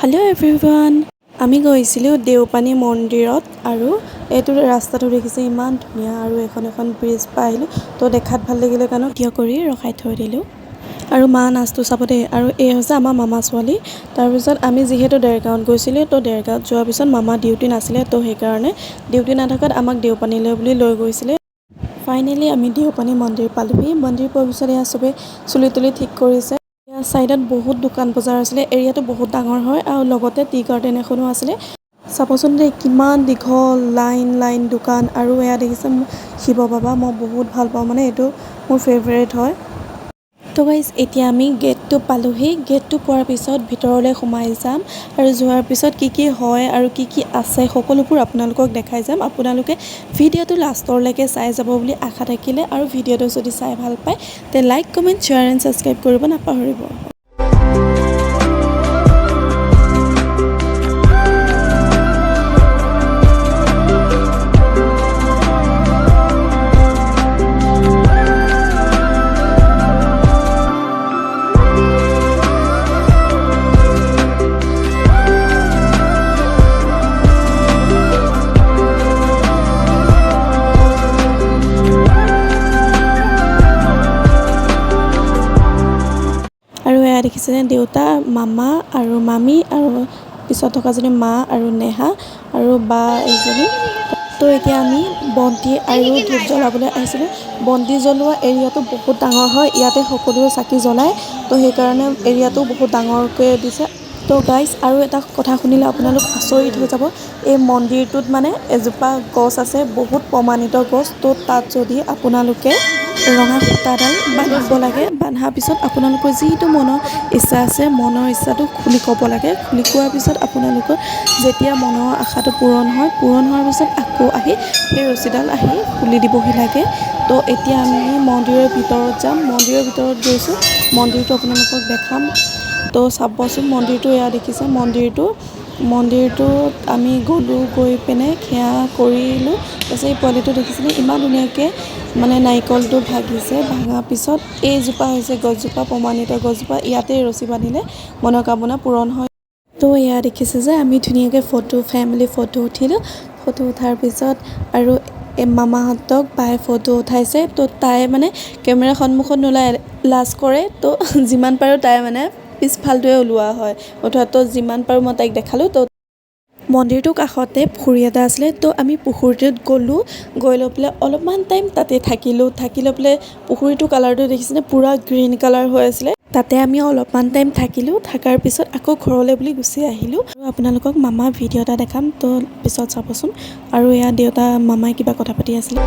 Hello' everyone, আমি গৈছিলোঁ দেওপানী মন্দিৰত আৰু এইটো ৰাস্তাটো দেখিছে ইমান ধুনীয়া আৰু এখন ব্ৰিজ পাই আহিলোঁ। তো দেখাত ভাল লাগিলে কাৰণে ভিডিঅ' কৰি ৰখাই থৈ দিলোঁ আৰু মা নাচটো চাব দেই। আৰু এই হৈছে আমাৰ মামা ছোৱালী। তাৰপিছত আমি যিহেতু দেৰগাঁৱত গৈছিলোঁ, তো দেৰগাঁৱত যোৱাৰ পিছত মামা ডিউটি নাছিলে, তো সেইকাৰণে ডিউটি নাথাকাত আমাক দেওপানীলৈ বুলি লৈ গৈছিলে। ফাইনেলি আমি দেওপানী মন্দিৰ পালোহি। মন্দিৰ পোৱাৰ পিছত এয়া চবেই চুলি তুলি ঠিক কৰিছে। চাইডত বহুত দোকান বজাৰ আছিলে, এৰিয়াটো বহুত ডাঙৰ হয় আৰু লগতে টি গাৰ্ডেন এখনো আছিলে। চাবচোন দেই কিমান দীঘল লাইন দোকান। আৰু এয়া দেখিছে মোৰ শিৱ বাবা, মই বহুত ভাল পাওঁ, মানে এইটো মোৰ ফেভৰেট হয়। তো গাইজ এতিয়া আমি গেটটো পালোহি। গেটটো পোৱাৰ পিছত ভিতৰলৈ সোমাই যাম আৰু যোৱাৰ পিছত কি হয় আৰু কি আছে সকলোবোৰ আপোনালোকক দেখাই যাম। আপোনালোকে ভিডিঅ'টো লাষ্টৰলৈকে চাই যাব বুলি আশা থাকিলে, আৰু ভিডিঅ'টো যদি চাই ভাল পায় তে like comment share and subscribe কৰিব নাপাহৰিব। আৰু এয়া দেখিছেনে দেউতা, মামা আৰু মামী আৰু পিছত থকাজনী মা আৰু নেহা আৰু বা এজনী। তো এতিয়া আমি বন্তি আৰু ধূপ জ্বলাবলৈ আহিছিলোঁ। বন্তি জ্বলোৱা এৰিয়াটো বহুত ডাঙৰ হয়, ইয়াতে সকলোৱে চাকি জ্বলায়, তো সেইকাৰণে এৰিয়াটো বহুত ডাঙৰকৈ দিছে। তো গাইজ আৰু এটা কথা শুনিলে আপোনালোক আচৰিত হৈ যাব। এই মন্দিৰটোত মানে এজোপা গছ আছে, বহুত প্ৰমাণিত গছ। তো তাত যদি আপোনালোকে ৰঙা সূতাডাল বান্ধিব লাগে, বন্ধাৰ পিছত আপোনালোকৰ যিটো মনৰ ইচ্ছা আছে, মনৰ ইচ্ছাটো খুলি ক'ব লাগে। খুলি কোৱাৰ পিছত আপোনালোকৰ যেতিয়া মনৰ আশাটো পূৰণ হোৱাৰ পিছত আকৌ আহি সেই ৰছীডাল আহি খুলি দিবহি লাগে। তো এতিয়া আমি মন্দিৰৰ ভিতৰত যাম। মন্দিৰৰ ভিতৰত গৈছোঁ, মন্দিৰটো আপোনালোকক দেখাম। তো চাবচোন মন্দিৰটো, এয়া দেখিছে মন্দিৰটোত আমি গ'লোঁ, গৈ পিনে সেৱা কৰিলোঁ। তাৰপিছত এই পোৱালিটো দেখিছিলে ইমান ধুনীয়াকৈ মানে নাৰিকলটো ভাঙিছে। ভাঙাৰ পিছত এইজোপা হৈছে গছজোপা, প্ৰমাণিত গছজোপা। ইয়াতে ৰছী বান্ধিলে মনোকামনা পূৰণ হয়। তো এয়া দেখিছে যে আমি ধুনীয়াকৈ ফেমিলি ফটো উঠিলোঁ। ফটো উঠাৰ পিছত আৰু মামাহঁতক বাই ফটো উঠাইছে। তো তাই মানে কেমেৰা সন্মুখত নোলায়, লাজ কৰে। তো যিমান পাৰোঁ তাই মানে পিছফালটোৱে ওলোৱা হয় অৰ্থাৎ যিমান পাৰোঁ মই তাইক দেখালোঁ। তো মন্দিৰটোৰ কাষতে পুখুৰী এটা আছিলে, তো আমি পুখুৰীটোত গ'লোঁ। গৈ লৈ পেলাই অলপমান টাইম তাতে থাকি লৈ পেলাই পুখুৰীটোৰ কালাৰটো দেখিছেনে, পূৰা গ্ৰীণ কালাৰ হৈ আছিলে। তাতে আমি অলপমান টাইম থাকিলোঁ। থকাৰ পিছত আকৌ ঘৰলৈ বুলি গুচি আহিলোঁ। আৰু আপোনালোকক মামাৰ ভিডিঅ' এটা দেখাম, তো পিছত চাবচোন। আৰু এয়া দেউতা মামাই কিবা কথা পাতি আছিলে।